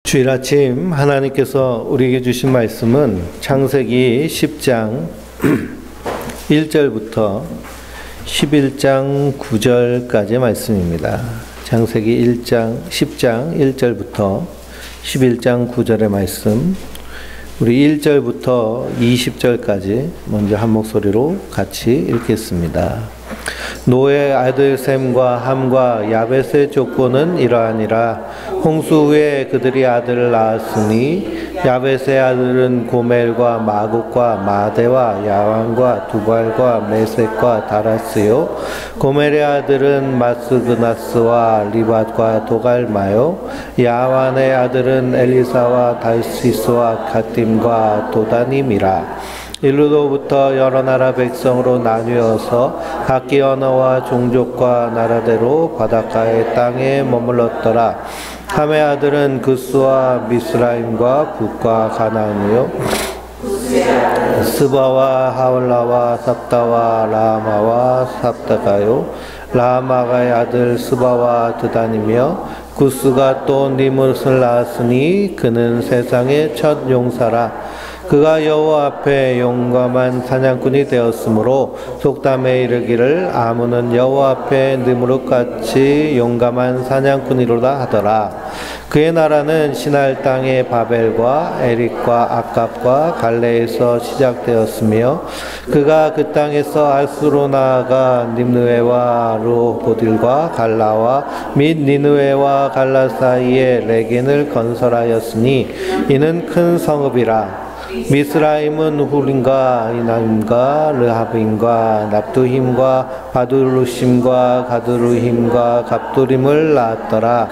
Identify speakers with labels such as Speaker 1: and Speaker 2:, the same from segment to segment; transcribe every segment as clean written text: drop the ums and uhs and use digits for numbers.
Speaker 1: 주일 아침 하나님께서 우리에게 주신 말씀은 창세기 10장 1절부터 11장 9절까지의 말씀입니다. 창세기 10장 1절부터 11장 9절의 말씀, 우리 1절부터 20절까지 먼저 한 목소리로 같이 읽겠습니다. 노의 아들 셈과 함과 야벳의 족보는 이러하니라. 홍수 후에 그들이 아들을 낳았으니 야벳의 아들은 고멜과 마국과 마대와 야완과 두발과 메섹과 다라스요. 고멜의 아들은 마스그나스와 리밧과 도갈마요. 야완의 아들은 엘리사와 달시스와 가팀과 도다님이라. 이르로부터 여러 나라 백성으로 나뉘어서 각기 언어와 종족과 나라대로 바닷가의 땅에 머물렀더라. 함의 아들은 그스와 미스라임과 북과 가나안이요. 스바와 하울라와 삽다와 라마와 삽다가요. 라마가의 아들 스바와 드단이며 구스가 또 니뭇을 낳았으니 그는 세상의 첫 용사라. 그가 여호와 앞에 용감한 사냥꾼이 되었으므로 속담에 이르기를 아무는 여호와 앞에 느무릇같이 용감한 사냥꾼이로다 하더라. 그의 나라는 시날 땅의 바벨과 에릭과 아깝과 갈레에서 시작되었으며 그가 그 땅에서 아수로 나아가 ним느웨와 르호보딜과 갈라와 및 니느웨와 갈라 사이에 레겐을 건설하였으니 이는 큰 성읍이라. 미스라임은 훌림과 이나임과 르하빔과 납두힘과 바두루심과 가두루힘과 갑두림을 낳았더라.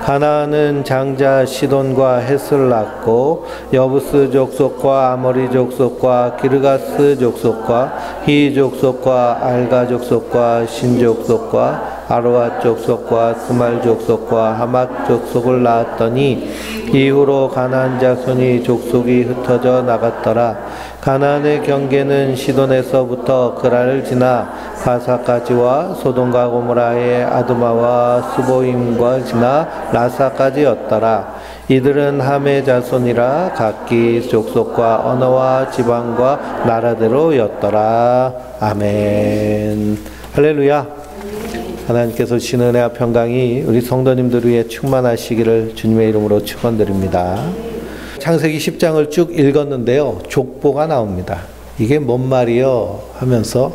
Speaker 1: 가나안은 장자 시돈과 헷을 낳고 여부스 족속과 아모리 족속과 기르가스 족속과 히 족속과 알가 족속과 신 족속과 아로아 족속과 스말 족속과 하맛 족속을 낳았더니 이후로 가나안 자손이 족속이 흩어져 나갔더라. 가나안의 경계는 시돈에서부터 그랄을 지나 가사까지와 소돔과 고모라의 아드마와 스보임과 지나 라사까지였더라. 이들은 함의 자손이라 각기 족속과 언어와 지방과 나라대로였더라. 아멘. 할렐루야. 하나님께서 주시는 은혜와 평강이 우리 성도님들 위해 충만하시기를 주님의 이름으로 축원드립니다. 창세기 10장을 쭉 읽었는데요. 족보가 나옵니다. 이게 뭔 말이요? 하면서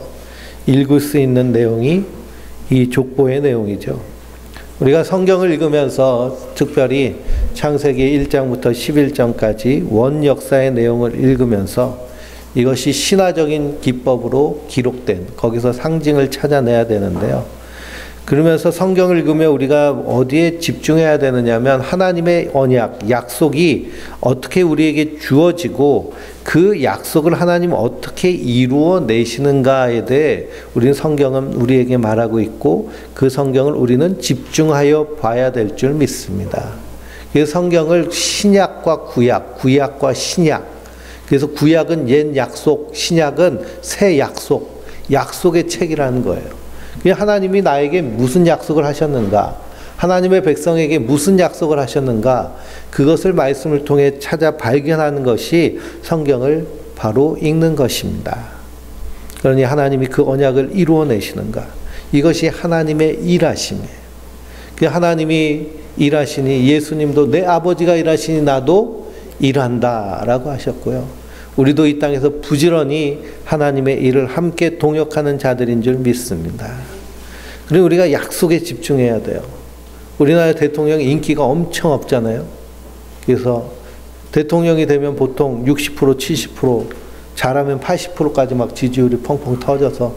Speaker 1: 읽을 수 있는 내용이 이 족보의 내용이죠. 우리가 성경을 읽으면서 특별히 창세기 1장부터 11장까지 원역사의 내용을 읽으면서 이것이 신화적인 기법으로 기록된, 거기서 상징을 찾아내야 되는데요. 그러면서 성경을 읽으면 우리가 어디에 집중해야 되느냐면 하나님의 언약, 약속이 어떻게 우리에게 주어지고 그 약속을 하나님 어떻게 이루어내시는가에 대해 우리는 성경은 우리에게 말하고 있고 그 성경을 우리는 집중하여 봐야 될 줄 믿습니다. 그래서 성경을 신약과 구약, 구약과 신약, 그래서 구약은 옛 약속, 신약은 새 약속, 약속의 책이라는 거예요. 하나님이 나에게 무슨 약속을 하셨는가? 하나님의 백성에게 무슨 약속을 하셨는가? 그것을 말씀을 통해 찾아 발견하는 것이 성경을 바로 읽는 것입니다. 그러니 하나님이 그 언약을 이루어내시는가? 이것이 하나님의 일하심이에요. 하나님이 일하시니 예수님도 내 아버지가 일하시니 나도 일한다 라고 하셨고요. 우리도 이 땅에서 부지런히 하나님의 일을 함께 동역하는 자들인 줄 믿습니다. 그리고 우리가 약속에 집중해야 돼요. 우리나라 대통령 인기가 엄청 없잖아요. 그래서 대통령이 되면 보통 60%, 70%, 잘하면 80%까지 막 지지율이 펑펑 터져서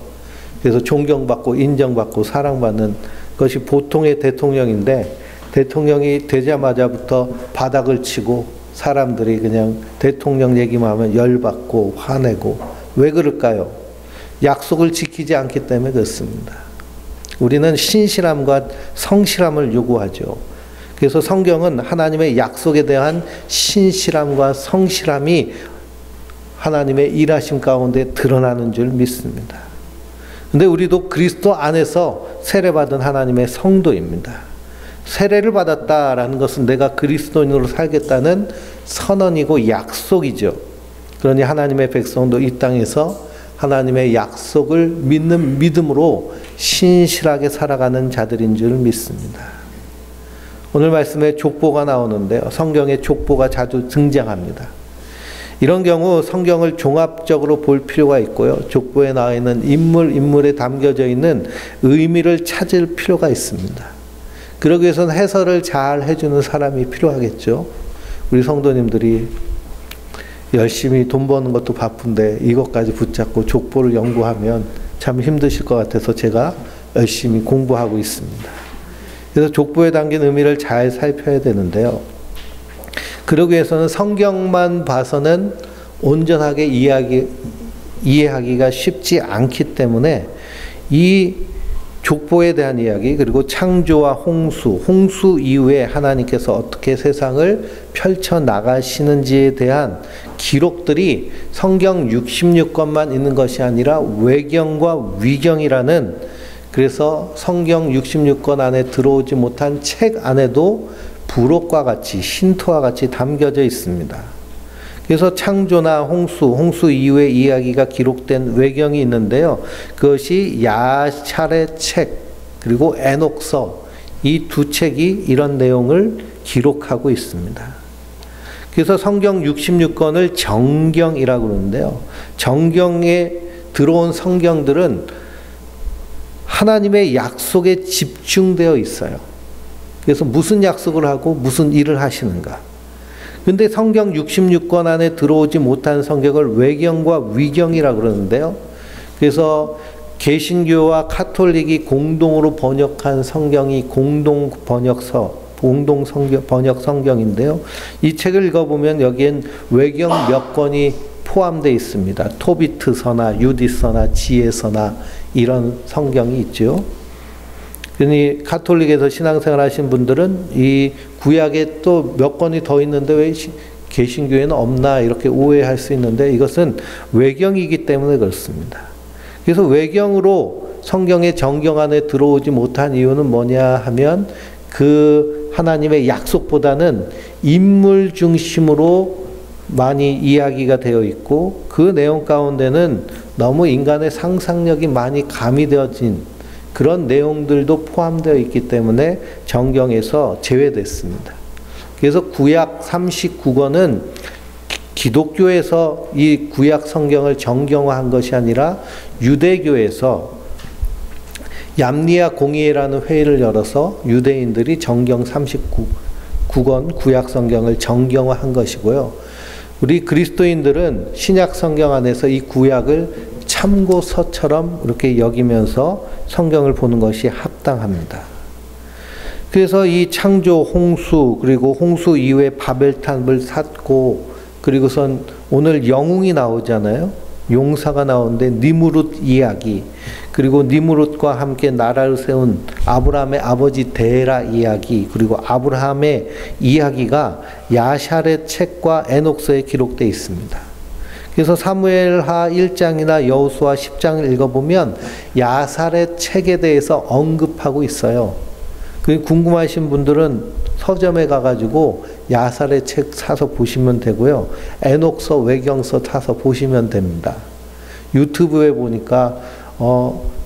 Speaker 1: 그래서 존경받고 인정받고 사랑받는 것이 보통의 대통령인데 대통령이 되자마자부터 바닥을 치고 사람들이 그냥 대통령 얘기만 하면 열받고 화내고 왜 그럴까요? 약속을 지키지 않기 때문에 그렇습니다. 우리는 신실함과 성실함을 요구하죠. 그래서 성경은 하나님의 약속에 대한 신실함과 성실함이 하나님의 일하심 가운데 드러나는 줄 믿습니다. 그런데 우리도 그리스도 안에서 세례받은 하나님의 성도입니다. 세례를 받았다라는 것은 내가 그리스도인으로 살겠다는 선언이고 약속이죠. 그러니 하나님의 백성도 이 땅에서 하나님의 약속을 믿는 믿음으로 신실하게 살아가는 자들인 줄 믿습니다. 오늘 말씀에 족보가 나오는데요. 성경에 족보가 자주 등장합니다. 이런 경우 성경을 종합적으로 볼 필요가 있고요. 족보에 나와 있는 인물에 담겨져 있는 의미를 찾을 필요가 있습니다. 그러기 위해서는 해설을 잘 해주는 사람이 필요하겠죠. 우리 성도님들이 열심히 돈 버는 것도 바쁜데 이것까지 붙잡고 족보를 연구하면 참 힘드실 것 같아서 제가 열심히 공부하고 있습니다. 그래서 족보에 담긴 의미를 잘 살펴야 되는데요. 그러기 위해서는 성경만 봐서는 온전하게 이해하기가 쉽지 않기 때문에 이 족보에 대한 이야기, 그리고 창조와 홍수 이후에 하나님께서 어떻게 세상을 펼쳐나가시는지에 대한 기록들이 성경 66권만 있는 것이 아니라 외경과 위경이라는, 그래서 성경 66권 안에 들어오지 못한 책 안에도 부록과 같이 신토와 같이 담겨져 있습니다. 그래서 창조나 홍수 이후의 이야기가 기록된 외경이 있는데요. 그것이 야샬의 책 그리고 에녹서, 이 두 책이 이런 내용을 기록하고 있습니다. 그래서 성경 66권을 정경이라고 그러는데요. 정경에 들어온 성경들은 하나님의 약속에 집중되어 있어요. 그래서 무슨 약속을 하고 무슨 일을 하시는가. 근데 성경 66권 안에 들어오지 못한 성경을 외경과 위경이라고 그러는데요. 그래서 개신교와 카톨릭이 공동으로 번역한 성경이 공동 번역 성경인데요. 이 책을 읽어보면 여기엔 외경 몇 권이 포함되어 있습니다. 토비트서나 유디서나 지혜서나 이런 성경이 있죠. 그러니 카톨릭에서 신앙생활 하신 분들은 이 구약에 또 몇 권이 더 있는데 왜 개신교에는 없나 이렇게 오해할 수 있는데, 이것은 외경이기 때문에 그렇습니다. 그래서 외경으로 성경의 정경 안에 들어오지 못한 이유는 뭐냐 하면 그 하나님의 약속보다는 인물 중심으로 많이 이야기가 되어 있고 그 내용 가운데는 너무 인간의 상상력이 많이 가미되어진 그런 내용들도 포함되어 있기 때문에 정경에서 제외됐습니다. 그래서 구약 39권은 기독교에서 이 구약 성경을 정경화한 것이 아니라 유대교에서 얌리아 공의회라는 회의를 열어서 유대인들이 정경 39권 구약 성경을 정경화한 것이고요. 우리 그리스도인들은 신약 성경 안에서 이 구약을 참고서처럼 이렇게 여기면서 성경을 보는 것이 합당합니다. 그래서 이 창조, 홍수, 그리고 홍수 이후에 바벨탑을 샀고, 그리고선 오늘 영웅이 나오잖아요. 용사가 나오는데 니무룻 이야기, 그리고 니무룻과 함께 나라를 세운 아브라함의 아버지 데라 이야기, 그리고 아브라함의 이야기가 야샬의 책과 에녹서에 기록되어 있습니다. 그래서 사무엘하 1장이나 여호수아 10장을 읽어보면 야샬의 책에 대해서 언급하고 있어요. 궁금하신 분들은 서점에 가가지고 야샬의 책 사서 보시면 되고요. 에녹서, 외경서 사서 보시면 됩니다. 유튜브에 보니까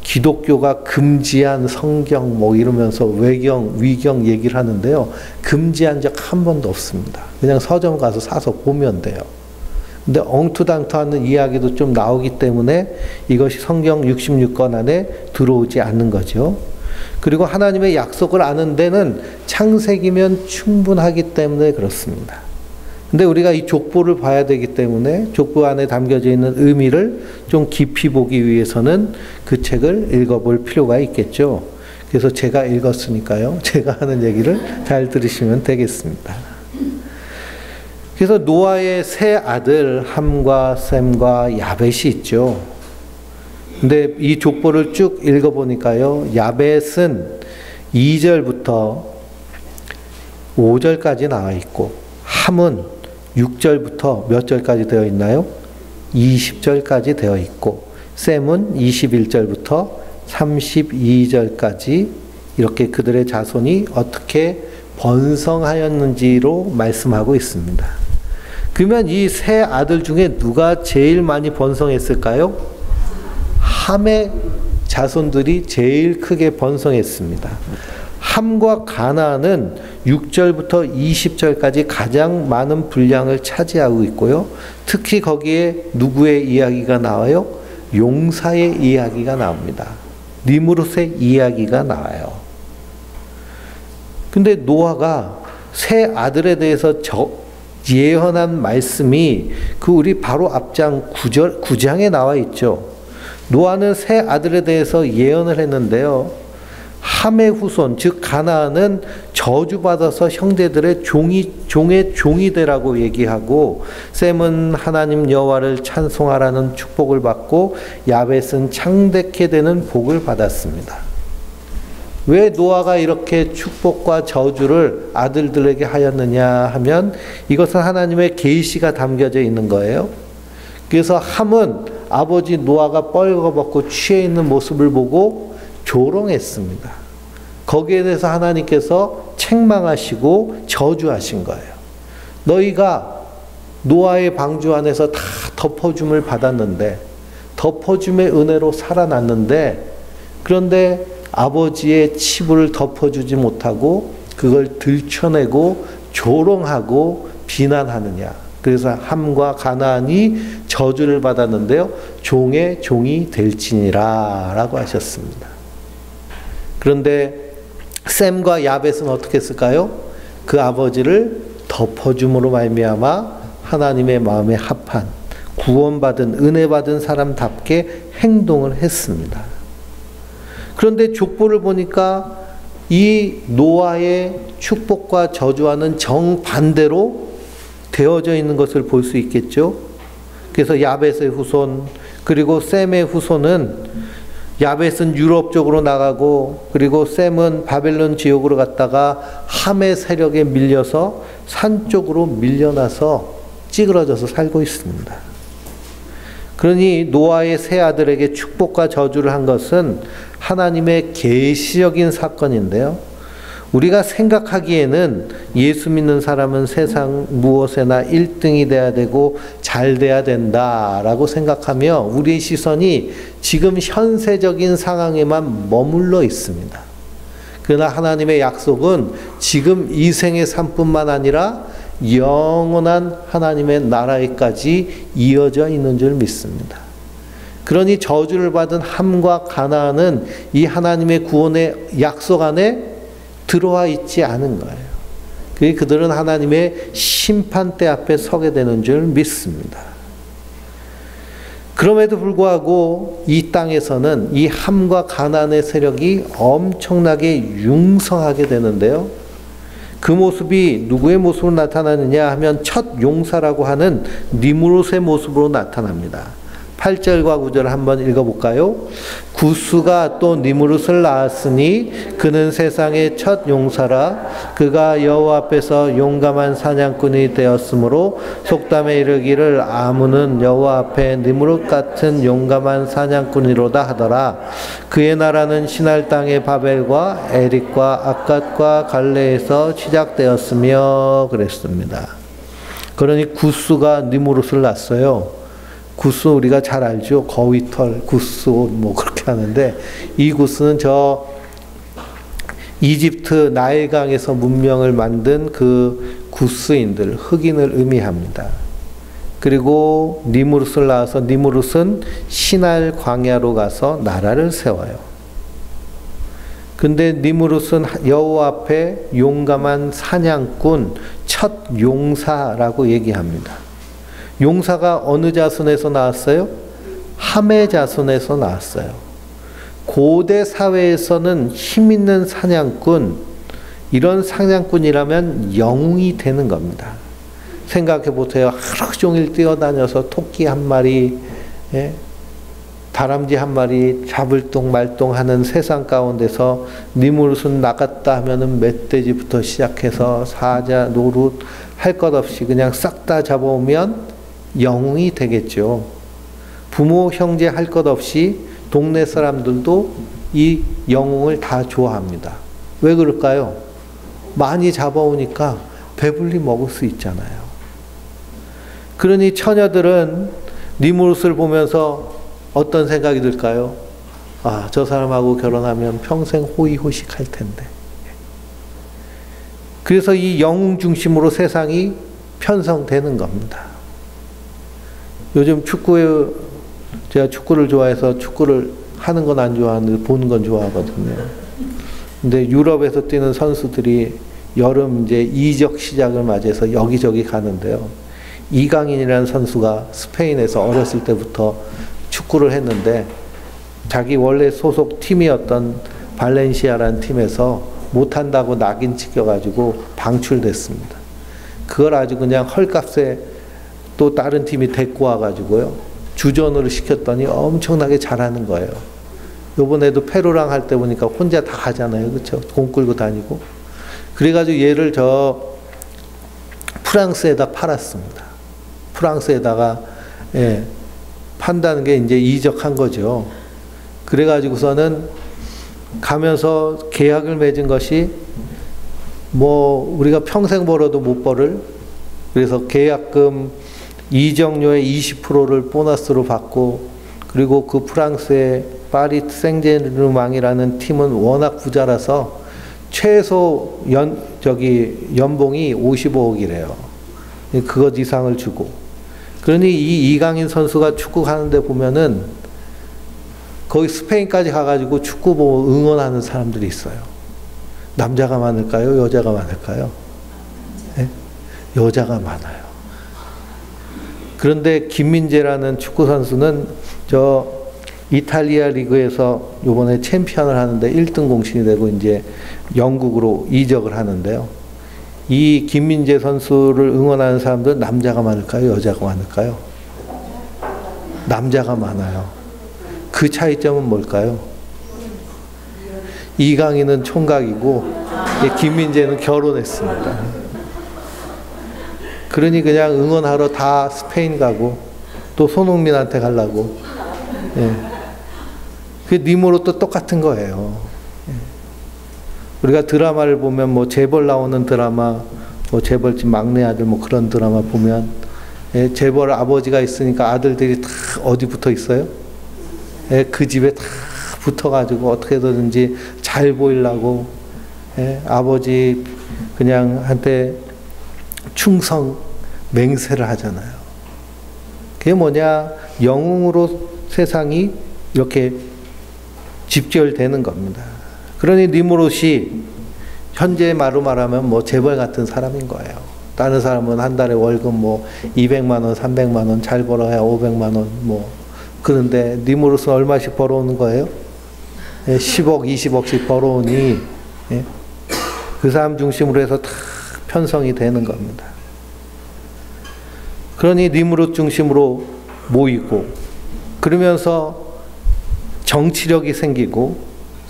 Speaker 1: 기독교가 금지한 성경 뭐 이러면서 외경, 위경 얘기를 하는데요. 금지한 적 한 번도 없습니다. 그냥 서점 가서 사서 보면 돼요. 근데 엉투당투하는 이야기도 좀 나오기 때문에 이것이 성경 66권 안에 들어오지 않는 거죠. 그리고 하나님의 약속을 아는 데는 창세기면 충분하기 때문에 그렇습니다. 근데 우리가 이 족보를 봐야 되기 때문에 족보 안에 담겨져 있는 의미를 좀 깊이 보기 위해서는 그 책을 읽어볼 필요가 있겠죠. 그래서 제가 읽었으니까요. 제가 하는 얘기를 잘 들으시면 되겠습니다. 그래서 노아의 세 아들 함과 셈과 야벳이 있죠. 근데 이 족보를 쭉 읽어보니까요. 야벳은 2절부터 5절까지 나와 있고 함은 6절부터 몇 절까지 되어 있나요? 20절까지 되어 있고 셈은 21절부터 32절까지 이렇게 그들의 자손이 어떻게 번성하였는지로 말씀하고 있습니다. 그러면 이 세 아들 중에 누가 제일 많이 번성했을까요? 함의 자손들이 제일 크게 번성했습니다. 함과 가나안은 6절부터 20절까지 가장 많은 분량을 차지하고 있고요. 특히 거기에 누구의 이야기가 나와요? 용사의 이야기가 나옵니다. 니므롯의 이야기가 나와요. 근데 노아가 세 아들에 대해서 예언한 말씀이 그 우리 바로 앞장 9장에 나와 있죠. 노아는 세 아들에 대해서 예언을 했는데요. 함의 후손, 즉 가나안은 저주받아서 형제들의 종의 종이 되라고 얘기하고, 셈은 하나님 여호와를 찬송하라는 축복을 받고 야벳은 창대케 되는 복을 받았습니다. 왜 노아가 이렇게 축복과 저주를 아들들에게 하였느냐 하면 이것은 하나님의 계시가 담겨져 있는 거예요. 그래서 함은 아버지 노아가 뻘거벗고 취해 있는 모습을 보고 조롱했습니다. 거기에 대해서 하나님께서 책망하시고 저주하신 거예요. 너희가 노아의 방주 안에서 다 덮어줌을 받았는데, 덮어줌의 은혜로 살아났는데, 그런데 아버지의 치부를 덮어주지 못하고 그걸 들춰내고 조롱하고 비난하느냐. 그래서 함과 가나안이 저주를 받았는데요. 종의 종이 될지니라 라고 하셨습니다. 그런데 셈과 야벳은 어떻게 했을까요? 그 아버지를 덮어줌으로 말미암아 하나님의 마음에 합한, 구원받은, 은혜받은 사람답게 행동을 했습니다. 그런데 족보를 보니까 이 노아의 축복과 저주와는 정반대로 되어져 있는 것을 볼 수 있겠죠. 그래서 야벳의 후손, 그리고 셈의 후손은, 야벳은 유럽 쪽으로 나가고, 그리고 셈은 바벨론 지역으로 갔다가 함의 세력에 밀려서 산 쪽으로 밀려나서 찌그러져서 살고 있습니다. 그러니 노아의 세 아들에게 축복과 저주를 한 것은 하나님의 계시적인 사건인데요. 우리가 생각하기에는 예수 믿는 사람은 세상 무엇에나 1등이 돼야 되고 잘 돼야 된다라고 생각하며 우리의 시선이 지금 현세적인 상황에만 머물러 있습니다. 그러나 하나님의 약속은 지금 이 생의 삶뿐만 아니라 영원한 하나님의 나라에까지 이어져 있는 줄 믿습니다. 그러니 저주를 받은 함과 가나안은 이 하나님의 구원의 약속 안에 들어와 있지 않은 거예요. 그들은 하나님의 심판대 앞에 서게 되는 줄 믿습니다. 그럼에도 불구하고 이 땅에서는 이 함과 가나안의 세력이 엄청나게 융성하게 되는데요. 그 모습이 누구의 모습으로 나타나느냐 하면 첫 용사라고 하는 니므롯의 모습으로 나타납니다. 8절과 9절을 한번 읽어볼까요? 구스가 또 니므롯을 낳았으니 그는 세상의 첫 용사라. 그가 여호와 앞에서 용감한 사냥꾼이 되었으므로 속담에 이르기를 아문은 여호와 앞에 니므롯 같은 용감한 사냥꾼이로다 하더라. 그의 나라는 시날 땅의 바벨과 에릭과 아갓과 갈레에서 시작되었으며 그랬습니다. 그러니 구스가 니므롯을 낳았어요. 구스 우리가 잘 알죠. 거위털, 구스 뭐 그렇게 하는데, 이 구스는 저 이집트 나일강에서 문명을 만든 그 구스인들, 흑인을 의미합니다. 그리고 니므롯을 낳아서 니므롯은 시날 광야로 가서 나라를 세워요. 근데 니므롯은 여호와 앞에 용감한 사냥꾼, 첫 용사라고 얘기합니다. 용사가 어느 자손에서 나왔어요? 함의 자손에서 나왔어요. 고대 사회에서는 힘 있는 사냥꾼, 이런 사냥꾼이라면 영웅이 되는 겁니다. 생각해 보세요. 하루 종일 뛰어다녀서 토끼 한 마리, 다람쥐 한 마리 잡을똥 말똥하는 세상 가운데서 니므롯은 나갔다 하면은 멧돼지부터 시작해서 사자, 노룻 할 것 없이 그냥 싹 다 잡아오면 영웅이 되겠죠. 부모, 형제 할 것 없이 동네 사람들도 이 영웅을 다 좋아합니다. 왜 그럴까요? 많이 잡아오니까 배불리 먹을 수 있잖아요. 그러니 처녀들은 니무롯을 보면서 어떤 생각이 들까요? 아, 저 사람하고 결혼하면 평생 호의호식할 텐데. 그래서 이 영웅 중심으로 세상이 편성되는 겁니다. 요즘 제가 축구를 좋아해서 축구를 하는 건 안 좋아하는데 보는 건 좋아하거든요. 근데 유럽에서 뛰는 선수들이 여름 이제 이적 시작을 맞이해서 여기저기 가는데요. 이강인이라는 선수가 스페인에서 어렸을 때부터 축구를 했는데 자기 원래 소속 팀이었던 발렌시아라는 팀에서 못한다고 낙인 찍혀가지고 방출됐습니다. 그걸 아주 그냥 헐값에 또 다른 팀이 데리고 와가지고요. 주전으로 시켰더니 엄청나게 잘하는 거예요. 요번에도 페루랑 할 때 보니까 혼자 다 하잖아요. 그렇죠? 공 끌고 다니고. 그래가지고 얘를 프랑스에다 팔았습니다. 프랑스에다가 판다는 게 이제 이적한 거죠. 그래가지고서는 가면서 계약을 맺은 것이 뭐 우리가 평생 벌어도 못 벌을, 그래서 계약금 이적료의 20%를 보너스로 받고, 그리고 그 프랑스의 파리 생제르맹이라는 팀은 워낙 부자라서 최소 연봉이 55억이래요. 그것 이상을 주고. 그러니 이 이강인 선수가 축구 가는데 보면은 거기 스페인까지 가가지고 축구 보고 응원하는 사람들이 있어요. 남자가 많을까요? 여자가 많을까요? 네? 여자가 많아요. 그런데 김민재라는 축구 선수는 이탈리아 리그에서 이번에 챔피언을 하는데 1등 공신이 되고 이제 영국으로 이적을 하는데요. 이 김민재 선수를 응원하는 사람들은 남자가 많을까요? 여자가 많을까요? 남자가 많아요. 그 차이점은 뭘까요? 이강인은 총각이고 김민재는 결혼했습니다. 그러니 그냥 응원하러 다 스페인 가고 또 손흥민한테 가려고. 그 니무롯도 똑같은 거예요. 우리가 드라마를 보면 뭐 재벌 나오는 드라마, 뭐 재벌집 막내 아들 뭐 그런 드라마 보면 재벌 아버지가 있으니까 아들들이 다 어디 붙어 있어요? 그 집에 다 붙어가지고 어떻게든지 잘 보이려고 아버지 그냥 한테 충성 맹세를 하잖아요. 그게 뭐냐? 영웅으로 세상이 이렇게 집결되는 겁니다. 그러니 니무롯이 현재 말로 말하면 뭐 재벌 같은 사람인 거예요. 다른 사람은 한 달에 월급 뭐 200만 원, 300만 원, 잘 벌어야 500만 원 뭐. 그런데 니무롯은 얼마씩 벌어오는 거예요? 10억, 20억씩 벌어오니 그 사람 중심으로 해서 다 편성이 되는 겁니다. 그러니 니무롯 중심으로 모이고 그러면서 정치력이 생기고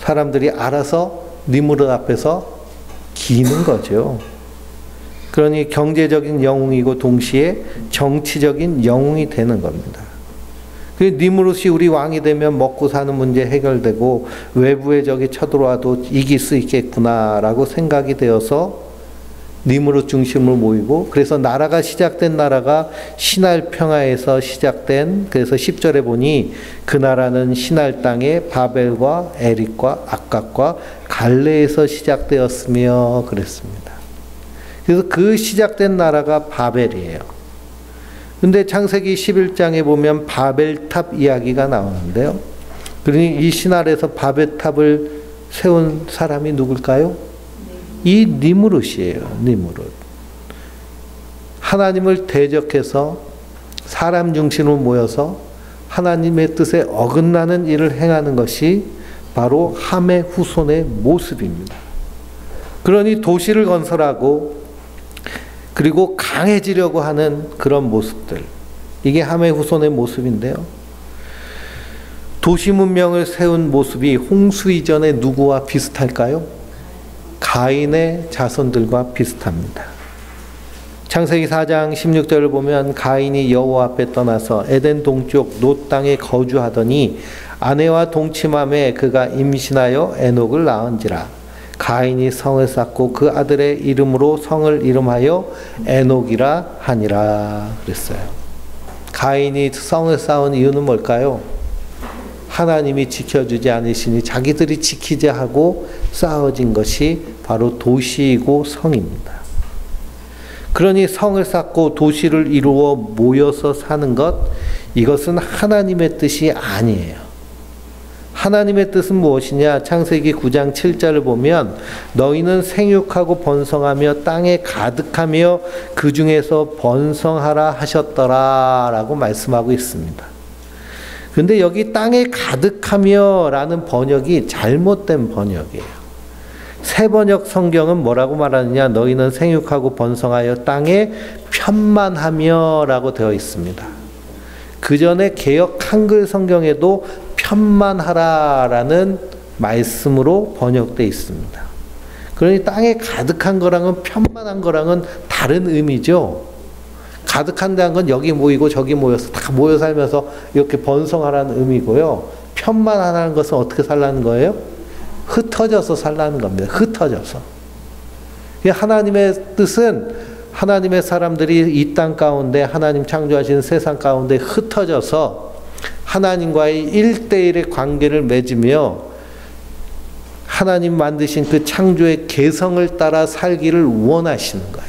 Speaker 1: 사람들이 알아서 니무롯 앞에서 기는 거죠. 그러니 경제적인 영웅이고 동시에 정치적인 영웅이 되는 겁니다. 그 니무롯이 우리 왕이 되면 먹고 사는 문제 해결되고 외부의 적이 쳐들어와도 이길 수 있겠구나라고 생각이 되어서 니무롯 중심으로 모이고, 그래서 나라가 시작된 나라가 신할 평화에서 시작된, 그래서 10절에 보니 그 나라는 신할 땅에 바벨과 에릭과 악각과 갈레에서 시작되었으며 그랬습니다. 그래서 그 시작된 나라가 바벨이에요. 근데 창세기 11장에 보면 바벨탑 이야기가 나오는데요. 그러니 이 신할에서 바벨탑을 세운 사람이 누굴까요? 이 니무롯이에요. 니무롯. 하나님을 대적해서 사람 중심으로 모여서 하나님의 뜻에 어긋나는 일을 행하는 것이 바로 함의 후손의 모습입니다. 그러니 도시를 건설하고 그리고 강해지려고 하는 그런 모습들, 이게 함의 후손의 모습인데요. 도시 문명을 세운 모습이 홍수 이전에 누구와 비슷할까요? 가인의 자손들과 비슷합니다. 창세기 4장 16절을 보면 가인이 여호와 앞에 떠나서 에덴 동쪽 놋 땅에 거주하더니 아내와 동침함에 그가 임신하여 에녹을 낳은지라. 가인이 성을 쌓고 그 아들의 이름으로 성을 이름하여 에녹이라 하니라 그랬어요. 가인이 성을 쌓은 이유는 뭘까요? 하나님이 지켜주지 않으시니 자기들이 지키자 하고 쌓아진 것이 바로 도시이고 성입니다. 그러니 성을 쌓고 도시를 이루어 모여서 사는 것, 이것은 하나님의 뜻이 아니에요. 하나님의 뜻은 무엇이냐? 창세기 9장 7절을 보면 너희는 생육하고 번성하며 땅에 가득하며 그 중에서 번성하라 하셨더라 라고 말씀하고 있습니다. 근데 여기 땅에 가득하며 라는 번역이 잘못된 번역이에요. 새 번역 성경은 뭐라고 말하느냐? 너희는 생육하고 번성하여 땅에 편만하며 라고 되어 있습니다. 그 전에 개역 한글 성경에도 편만하라라는 말씀으로 번역되어 있습니다. 그러니 땅에 가득한 거랑은 편만한 거랑은 다른 의미죠. 가득한다는 건 여기 모이고 저기 모여서 다 모여 살면서 이렇게 번성하라는 의미고요. 편만하라는 것은 어떻게 살라는 거예요? 흩어져서 살라는 겁니다. 흩어져서. 하나님의 뜻은 하나님의 사람들이 이 땅 가운데 하나님 창조하신 세상 가운데 흩어져서 하나님과의 1대1의 관계를 맺으며 하나님 만드신 그 창조의 개성을 따라 살기를 원하시는 거예요.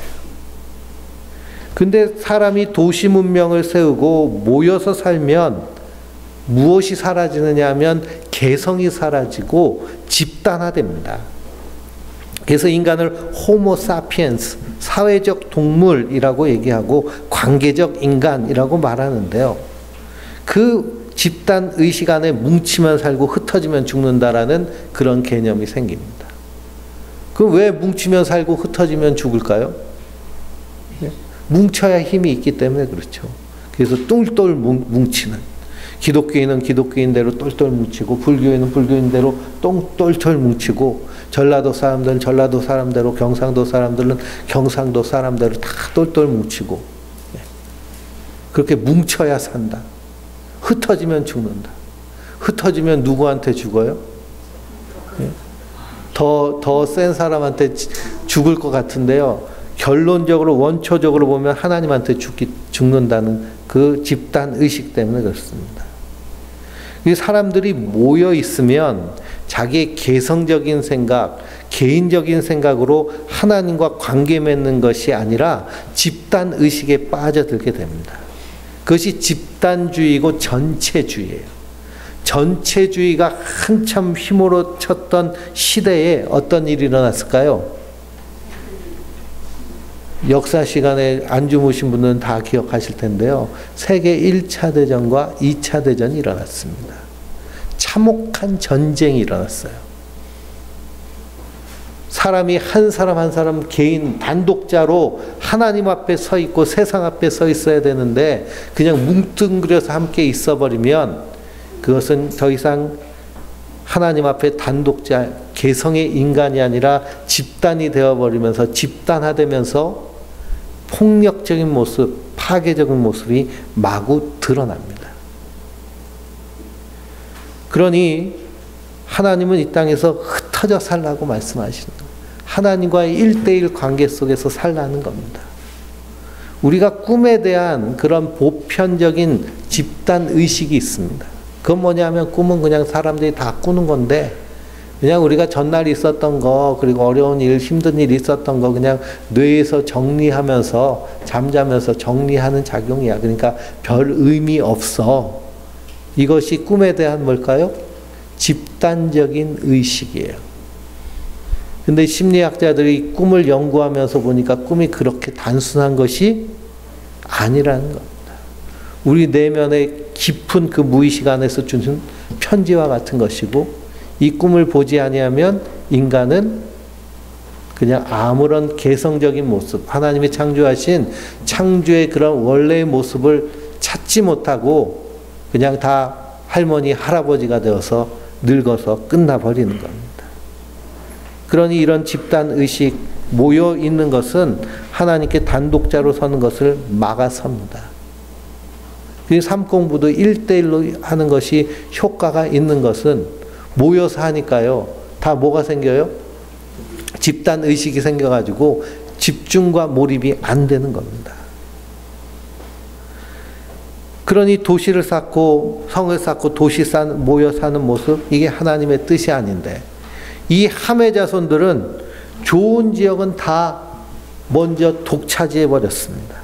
Speaker 1: 근데 사람이 도시 문명을 세우고 모여서 살면 무엇이 사라지느냐 하면 개성이 사라지고 집단화됩니다. 그래서 인간을 호모 사피엔스, 사회적 동물이라고 얘기하고 관계적 인간이라고 말하는데요. 그 집단 의식 안에 뭉치면 살고 흩어지면 죽는다라는 그런 개념이 생깁니다. 그럼 왜 뭉치면 살고 흩어지면 죽을까요? 뭉쳐야 힘이 있기 때문에 그렇죠. 그래서 똘똘 뭉치는, 기독교인은 기독교인대로 똘똘 뭉치고 불교인은 불교인대로 똘똘 뭉치고 전라도 사람들은 전라도 사람대로, 경상도 사람들은 경상도 사람대로 다 똘똘 뭉치고, 그렇게 뭉쳐야 산다. 흩어지면 죽는다. 흩어지면 누구한테 죽어요? 더 센 사람한테 죽을 것 같은데요. 결론적으로 원초적으로 보면 하나님한테 죽는다는 그 집단 의식 때문에 그렇습니다. 이 사람들이 모여 있으면 자기의 개성적인 생각, 개인적인 생각으로 하나님과 관계 맺는 것이 아니라 집단 의식에 빠져들게 됩니다. 그것이 집단주의고 전체주의예요. 전체주의가 한참 휘몰아 쳤던 시대에 어떤 일이 일어났을까요? 역사 시간에 안 주무신 분들은 다 기억하실 텐데요. 세계 1차 대전과 2차 대전이 일어났습니다. 참혹한 전쟁이 일어났어요. 사람이 한 사람 한 사람 개인 단독자로 하나님 앞에 서 있고 세상 앞에 서 있어야 되는데 그냥 뭉뚱그려서 함께 있어 버리면 그것은 더 이상 하나님 앞에 단독자, 개성의 인간이 아니라 집단이 되어버리면서 집단화되면서 폭력적인 모습, 파괴적인 모습이 마구 드러납니다. 그러니 하나님은 이 땅에서 흩어져 살라고 말씀하시는 거예요. 하나님과의 1대1 관계 속에서 살라는 겁니다. 우리가 꿈에 대한 그런 보편적인 집단 의식이 있습니다. 그건 뭐냐면 꿈은 그냥 사람들이 다 꾸는 건데 그냥 우리가 전날 있었던 거 그리고 어려운 일, 힘든 일 있었던 거 그냥 뇌에서 정리하면서 잠자면서 정리하는 작용이야. 그러니까 별 의미 없어. 이것이 꿈에 대한 뭘까요? 집단적인 의식이에요. 근데 심리학자들이 꿈을 연구하면서 보니까 꿈이 그렇게 단순한 것이 아니라는 겁니다. 우리 내면의 깊은 그 무의식 안에서 주는 편지와 같은 것이고 이 꿈을 보지 아니하면 인간은 그냥 아무런 개성적인 모습, 하나님이 창조하신 창조의 그런 원래의 모습을 찾지 못하고 그냥 다 할머니, 할아버지가 되어서 늙어서 끝나버리는 겁니다. 그러니 이런 집단의식 모여 있는 것은 하나님께 단독자로 서는 것을 막아섭니다. 삶 공부도 1대1로 하는 것이 효과가 있는 것은 모여서 하니까요. 다 뭐가 생겨요? 집단 의식이 생겨가지고 집중과 몰입이 안 되는 겁니다. 그러니 도시를 쌓고 성을 쌓고 모여 사는 모습, 이게 하나님의 뜻이 아닌데, 이 함의 자손들은 좋은 지역은 다 먼저 독차지해 버렸습니다.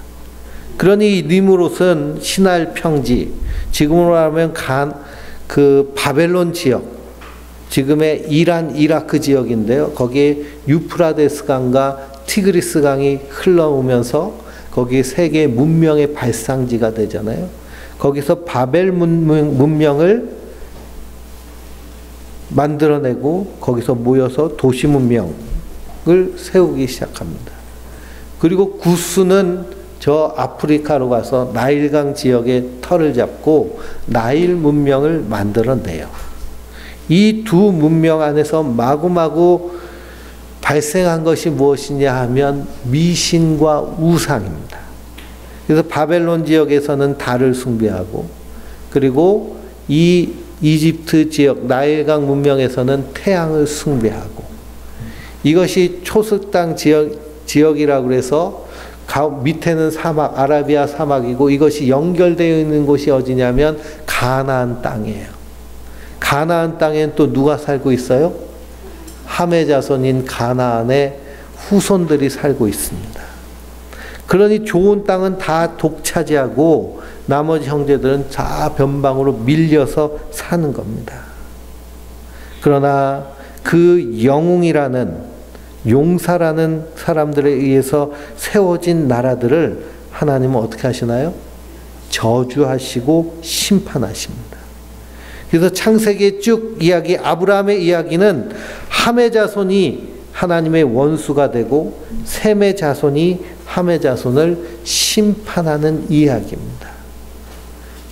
Speaker 1: 그러니 니므롯은 시날 평지, 지금으로 하면 그 바벨론 지역, 지금의 이란, 이라크 지역인데요. 거기에 유프라데스 강과 티그리스 강이 흘러오면서 거기 세계 문명의 발상지가 되잖아요. 거기서 바벨 문명을 만들어내고 거기서 모여서 도시 문명을 세우기 시작합니다. 그리고 구스는 저 아프리카로 가서 나일강 지역의 터를 잡고 나일 문명을 만들어내요. 이 두 문명 안에서 마구마구 발생한 것이 무엇이냐 하면 미신과 우상입니다. 그래서 바벨론 지역에서는 달을 숭배하고, 그리고 이 이집트 지역 나일강 문명에서는 태양을 숭배하고, 이것이 초석당 지역이라고 해서 밑에는 사막, 아라비아 사막이고, 이것이 연결되어 있는 곳이 어디냐면 가나안 땅이에요. 가나안 땅엔 또 누가 살고 있어요? 함의 자손인 가나안의 후손들이 살고 있습니다. 그러니 좋은 땅은 다 독차지하고 나머지 형제들은 다 변방으로 밀려서 사는 겁니다. 그러나 그 영웅이라는, 용사라는 사람들에 의해서 세워진 나라들을 하나님은 어떻게 하시나요? 저주하시고 심판하십니다. 그래서 창세기의 쭉 이야기, 아브라함의 이야기는 함의 자손이 하나님의 원수가 되고 셈의 자손이 함의 자손을 심판하는 이야기입니다.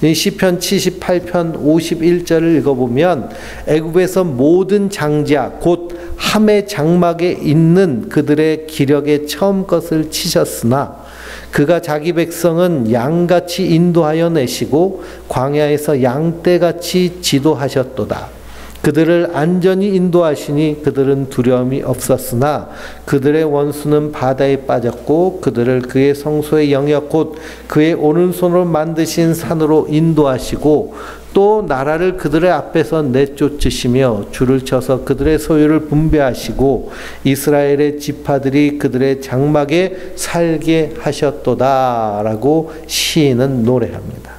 Speaker 1: 시편 78편 51절을 읽어보면 애굽에서 모든 장자 곧 함의 장막에 있는 그들의 기력에 처음 것을 치셨으나 그가 자기 백성은 양같이 인도하여 내시고 광야에서 양떼같이 지도하셨도다. 그들을 안전히 인도하시니 그들은 두려움이 없었으나 그들의 원수는 바다에 빠졌고 그들을 그의 성소의 영역 곧 그의 오른손으로 만드신 산으로 인도하시고 또 나라를 그들의 앞에서 내쫓으시며 줄을 쳐서 그들의 소유를 분배하시고 이스라엘의 지파들이 그들의 장막에 살게 하셨도다 라고 시인은 노래합니다.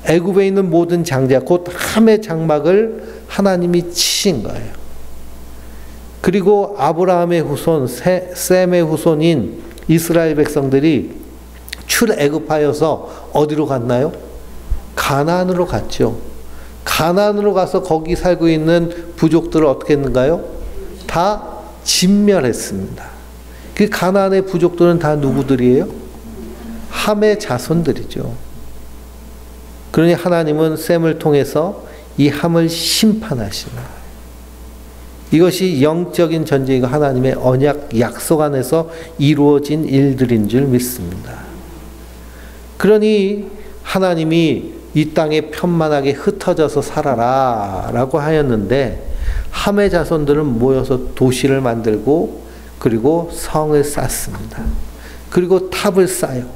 Speaker 1: 애굽에 있는 모든 장자 곧 함의 장막을 하나님이 치신 거예요. 그리고 아브라함의 후손, 셈의 후손인 이스라엘 백성들이 출애굽하여서 어디로 갔나요? 가나안으로 갔죠. 가나안으로 가서 거기 살고 있는 부족들을 어떻게 했는가요? 다 진멸했습니다. 그 가나안의 부족들은 다 누구들이에요? 함의 자손들이죠. 그러니 하나님은 셈을 통해서 이 함을 심판하시는 거예요. 이것이 영적인 전쟁이고 하나님의 언약 약속 안에서 이루어진 일들인 줄 믿습니다. 그러니 하나님이 이 땅에 편만하게 흩어져서 살아라 라고 하였는데 함의 자손들은 모여서 도시를 만들고 그리고 성을 쌓습니다. 그리고 탑을 쌓아요.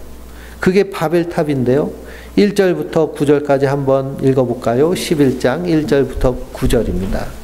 Speaker 1: 그게 바벨탑인데요. 1절부터 9절까지 한번 읽어볼까요? 11장 1절부터 9절입니다.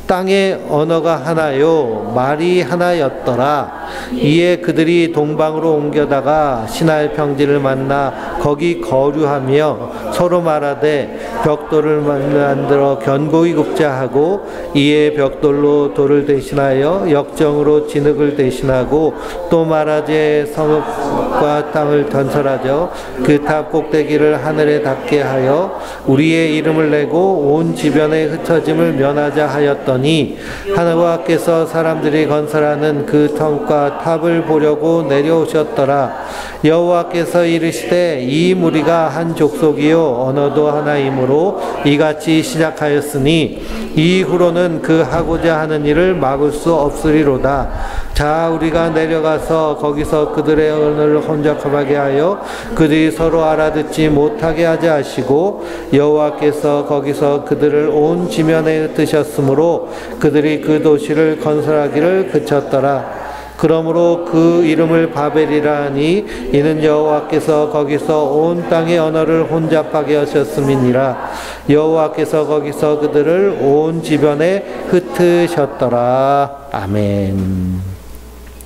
Speaker 1: 땅의 언어가 하나요 말이 하나였더라. 이에 그들이 동방으로 옮겨다가 시날 평지를 만나 거기 거류하며 서로 말하되 벽돌을 만들어 견고히 굽자 하고 이에 벽돌로 돌을 대신하여 역정으로 진흙을 대신하고 또 말하되 성읍과 땅을 건설하죠. 그 탑 꼭대기를 하늘에 닿게 하여 우리의 이름을 내고 온 지변의 흩어짐을 면하자 하였더니 하나님께서 사람들이 건설하는 그 성과 탑을 보려고 내려오셨더라. 여호와께서 이르시되 이 무리가 한 족속이요 언어도 하나이므로 처음으로 이같이 시작하였으니 이후로는 그 하고자 하는 일을 막을 수 없으리로다. 자, 우리가 내려가서 거기서 그들의 언어를 혼잡하게 하여 그들이 서로 알아듣지 못하게 하지 하시고, 여호와께서 거기서 그들을 온 지면에 흩으셨으므로 그들이 그 도시를 건설하기를 그쳤더라. 그러므로 그 이름을 바벨이라 하니 이는 여호와께서 거기서 온 땅의 언어를 혼잡하게 하셨음이니라. 여호와께서 거기서 그들을 온 지변에 흩으셨더라. 아멘.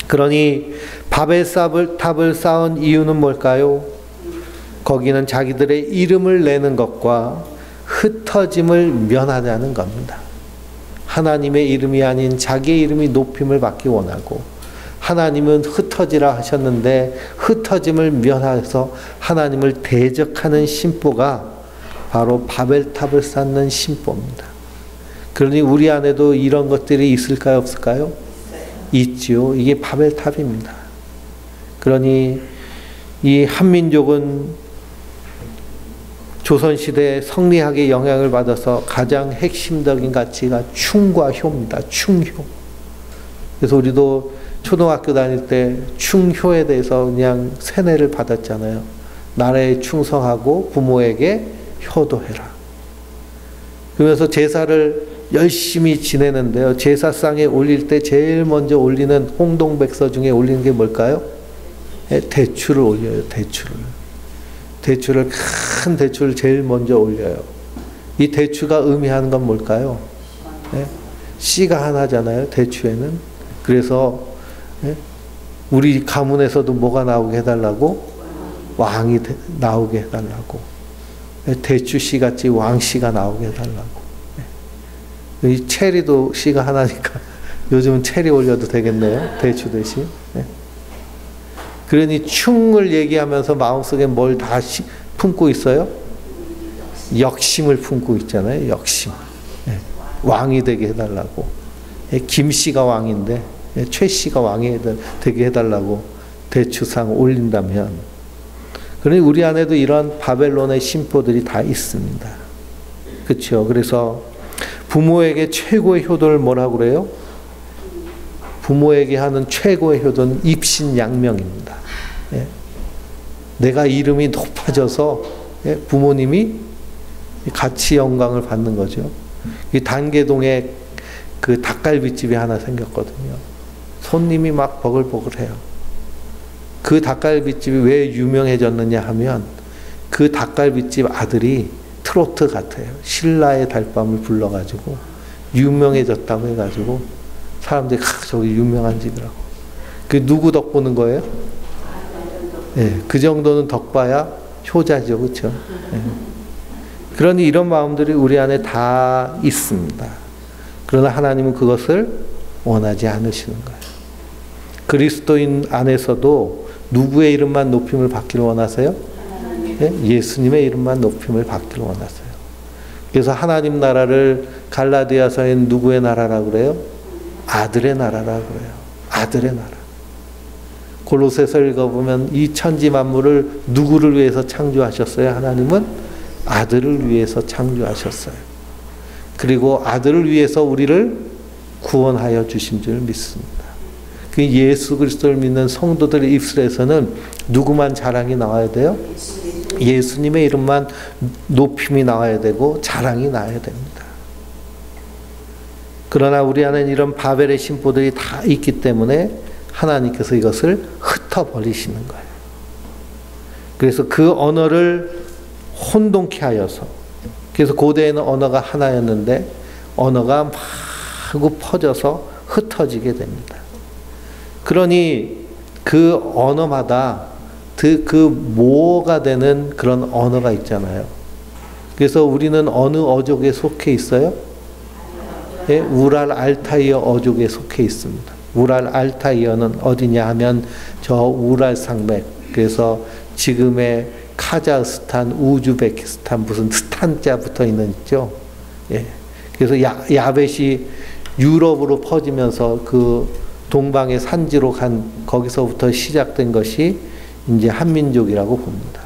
Speaker 1: 그러니 바벨탑을 쌓은 이유는 뭘까요? 거기는 자기들의 이름을 내는 것과 흩어짐을 면하자는 겁니다. 하나님의 이름이 아닌 자기의 이름이 높임을 받기 원하고, 하나님은 흩어지라 하셨는데 흩어짐을 면해서 하나님을 대적하는 심보가 바로 바벨탑을 쌓는 심보입니다. 그러니 우리 안에도 이런 것들이 있을까요, 없을까요? 있지요. 이게 바벨탑입니다. 그러니 이 한민족은 조선시대에 성리학의 영향을 받아서 가장 핵심적인 가치가 충과 효입니다. 충효. 그래서 우리도 초등학교 다닐 때 충효에 대해서 그냥 세뇌를 받았잖아요. 나라에 충성하고 부모에게 효도해라. 그러면서 제사를 열심히 지내는데요. 제사상에 올릴 때 제일 먼저 올리는 홍동백서 중에 올리는 게 뭘까요? 대추를 올려요. 대추를 큰 대추를 제일 먼저 올려요. 이 대추가 의미하는 건 뭘까요? 씨가 하나잖아요. 대추에는. 그래서 우리 가문에서도 뭐가 나오게 해달라고? 왕이 나오게 해달라고. 대추씨같이 왕씨가 나오게 해달라고. 이 체리도 씨가 하나니까 요즘은 체리 올려도 되겠네요. 대추 대신. 그러니 충을 얘기하면서 마음속에 뭘 다 품고 있어요? 역심을 품고 있잖아요. 역심. 왕이 되게 해달라고. 김씨가 왕인데 최씨가 왕이 되게 해달라고 대추상 올린다면, 그러니 우리 안에도 이런 바벨론의 심보들이 다 있습니다. 그렇죠? 그래서 부모에게 최고의 효도를 뭐라고 그래요? 부모에게 하는 최고의 효도는 입신양명입니다. 내가 이름이 높아져서 부모님이 같이 영광을 받는 거죠. 이 단계동에 그 닭갈비집이 하나 생겼거든요. 손님이 막 버글버글해요. 그 닭갈비집이 왜 유명해졌느냐 하면 그 닭갈비집 아들이 트로트 같아요. 신라의 달밤을 불러가지고 유명해졌다고 해가지고 사람들이 저기 유명한 집이라고. 그 누구 덕 보는 거예요? 그 정도는 덕 봐야 효자죠. 그렇죠? 그러니 이런 마음들이 우리 안에 다 있습니다. 그러나 하나님은 그것을 원하지 않으시는 거예요. 그리스도인 안에서도 누구의 이름만 높임을 받기를 원하세요? 예수님의 이름만 높임을 받기를 원하세요. 그래서 하나님 나라를 갈라디아서엔 누구의 나라라고 그래요? 아들의 나라라고 그래요. 아들의 나라. 골로새서 읽어보면 이 천지 만물을 누구를 위해서 창조하셨어요? 하나님은 아들을 위해서 창조하셨어요. 그리고 아들을 위해서 우리를 구원하여 주신 줄 믿습니다. 그 예수 그리스도를 믿는 성도들의 입술에서는 누구만 자랑이 나와야 돼요? 예수님의 이름만 높임이 나와야 되고 자랑이 나와야 됩니다. 그러나 우리 안에는 이런 바벨의 심보들이 다 있기 때문에 하나님께서 이것을 흩어버리시는 거예요. 그래서 그 언어를 혼동케 하여서, 그래서 고대에는 언어가 하나였는데 언어가 마구 퍼져서 흩어지게 됩니다. 그러니 그 언어마다 그 모어가 되는 그런 언어가 있잖아요. 그래서 우리는 어느 어족에 속해 있어요? 우랄 알타이어 어족에 속해 있습니다. 우랄 알타이어는 어디냐 하면 저 우랄 산맥, 그래서 지금의 카자흐스탄, 우즈베키스탄 무슨 스탄자 붙어 있는 있죠. 그래서 야벳이 유럽으로 퍼지면서 그 동방의 산지로 간 거기서부터 시작된 것이 이제 한민족이라고 봅니다.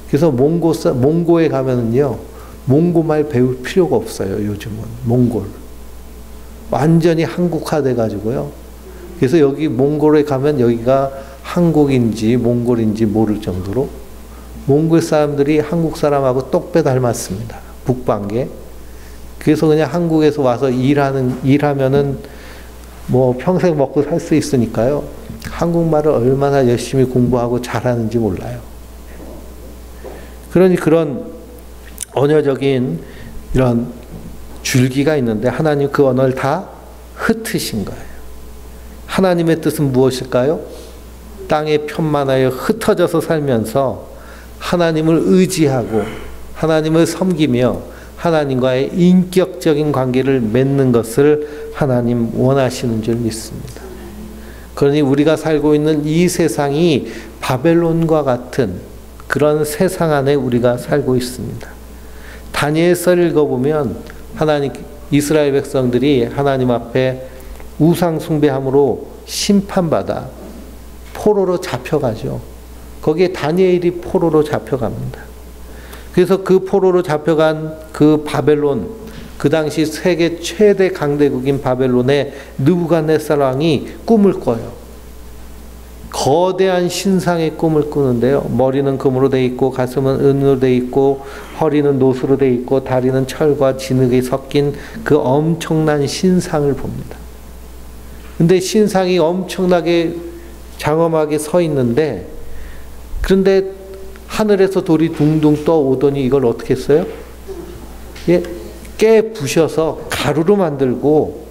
Speaker 1: 그래서 몽고에 가면은요 몽고말 배울 필요가 없어요. 요즘은 몽골 완전히 한국화돼 가지고요. 그래서 여기 몽골에 가면 여기가 한국인지 몽골인지 모를 정도로 몽골 사람들이 한국 사람하고 똑배 닮았습니다. 북방계. 그래서 그냥 한국에서 와서 일하면은 뭐 평생 먹고 살 수 있으니까요. 한국말을 얼마나 열심히 공부하고 잘하는지 몰라요. 그러니 그런 언어적인 이런 줄기가 있는데 하나님 그 언어를 다 흩으신 거예요. 하나님의 뜻은 무엇일까요? 땅에 편만하여 흩어져서 살면서 하나님을 의지하고 하나님을 섬기며 하나님과의 인격적인 관계를 맺는 것을 하나님 원하시는 줄 믿습니다. 그러니 우리가 살고 있는 이 세상이 바벨론과 같은 그런 세상 안에 우리가 살고 있습니다. 다니엘서를 읽어보면 하나님 이스라엘 백성들이 하나님 앞에 우상 숭배함으로 심판받아 포로로 잡혀가죠. 거기에 다니엘이 포로로 잡혀갑니다. 그래서 그 포로로 잡혀간 그 바벨론, 그 당시 세계 최대 강대국인 바벨론의 느부갓네살 왕이 꿈을 꿔요. 거대한 신상의 꿈을 꾸는데요. 머리는 금으로 돼 있고 가슴은 은으로 돼 있고 허리는 노수로 돼 있고 다리는 철과 진흙이 섞인 그 엄청난 신상을 봅니다. 근데 신상이 엄청나게 장엄하게 서 있는데 그런데 하늘에서 돌이 둥둥 떠오더니 이걸 어떻게 했어요? 예, 깨 부셔서 가루로 만들고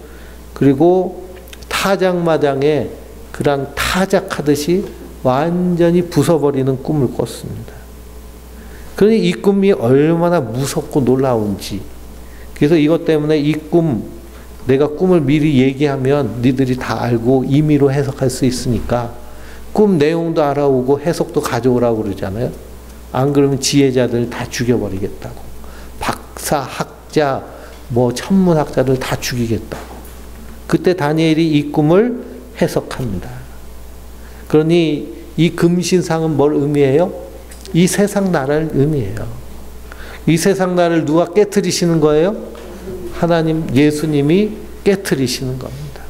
Speaker 1: 그리고 타작마당에 그랑 타작하듯이 완전히 부숴버리는 꿈을 꿨습니다. 그러니 이 꿈이 얼마나 무섭고 놀라운지. 그래서 이것 때문에 이 꿈, 내가 꿈을 미리 얘기하면 니들이 다 알고 임의로 해석할 수 있으니까 꿈 내용도 알아오고 해석도 가져오라고 그러잖아요. 안 그러면 지혜자들 다 죽여버리겠다고. 박사, 학자, 뭐 천문학자들 다 죽이겠다고. 그때 다니엘이 이 꿈을 해석합니다. 그러니 이 금신상은 뭘 의미해요? 이 세상 나라를 의미해요. 이 세상 나라를 누가 깨트리시는 거예요? 하나님, 예수님이 깨트리시는 겁니다.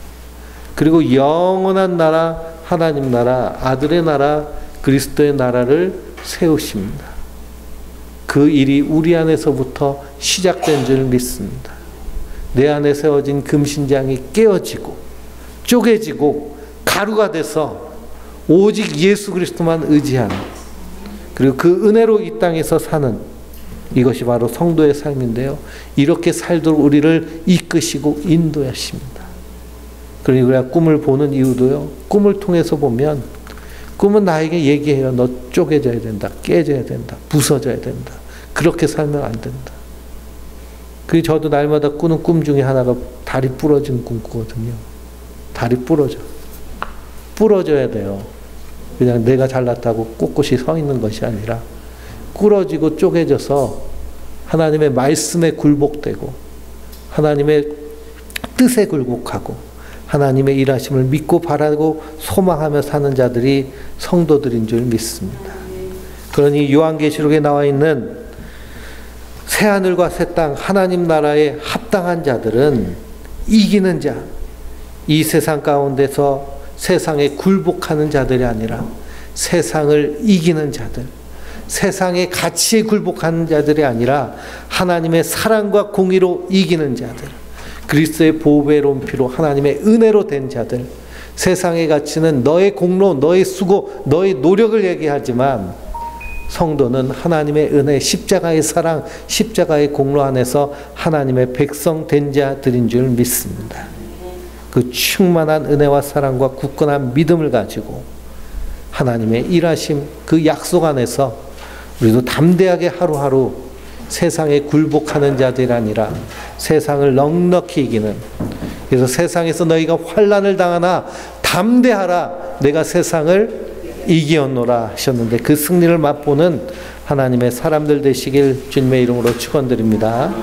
Speaker 1: 그리고 영원한 나라, 하나님 나라, 아들의 나라, 그리스도의 나라를 세우십니다. 그 일이 우리 안에서부터 시작된 줄 믿습니다. 내 안에 세워진 금신장이 깨어지고 쪼개지고 가루가 돼서 오직 예수 그리스도만 의지하는, 그리고 그 은혜로 이 땅에서 사는, 이것이 바로 성도의 삶인데요. 이렇게 살도록 우리를 이끄시고 인도하십니다. 그러니 우리가 꿈을 보는 이유도요. 꿈을 통해서 보면 꿈은 나에게 얘기해요. 너 쪼개져야 된다. 깨져야 된다. 부서져야 된다. 그렇게 살면 안 된다. 그래서 저도 날마다 꾸는 꿈 중에 하나가 다리 부러진 꿈 꾸거든요. 다리 부러져. 부러져야 돼요. 그냥 내가 잘났다고 꼿꼿이 서 있는 것이 아니라 부러지고 쪼개져서 하나님의 말씀에 굴복되고 하나님의 뜻에 굴복하고 하나님의 일하심을 믿고 바라고 소망하며 사는 자들이 성도들인 줄 믿습니다. 그러니 요한계시록에 나와 있는 새하늘과 새 땅, 하나님 나라에 합당한 자들은 이기는 자, 이 세상 가운데서 세상에 굴복하는 자들이 아니라 세상을 이기는 자들, 세상의 가치에 굴복하는 자들이 아니라 하나님의 사랑과 공의로 이기는 자들, 그리스도의 보배로운 피로 하나님의 은혜로 된 자들. 세상의 가치는 너의 공로, 너의 수고, 너의 노력을 얘기하지만 성도는 하나님의 은혜, 십자가의 사랑, 십자가의 공로 안에서 하나님의 백성 된 자들인 줄 믿습니다. 그 충만한 은혜와 사랑과 굳건한 믿음을 가지고 하나님의 일하심, 그 약속 안에서 우리도 담대하게 하루하루 세상에 굴복하는 자들이 아니라 세상을 넉넉히 이기는, 그래서 세상에서 너희가 환난을 당하나 담대하라, 내가 세상을 이기었노라 하셨는데 그 승리를 맛보는 하나님의 사람들 되시길 주님의 이름으로 축원드립니다.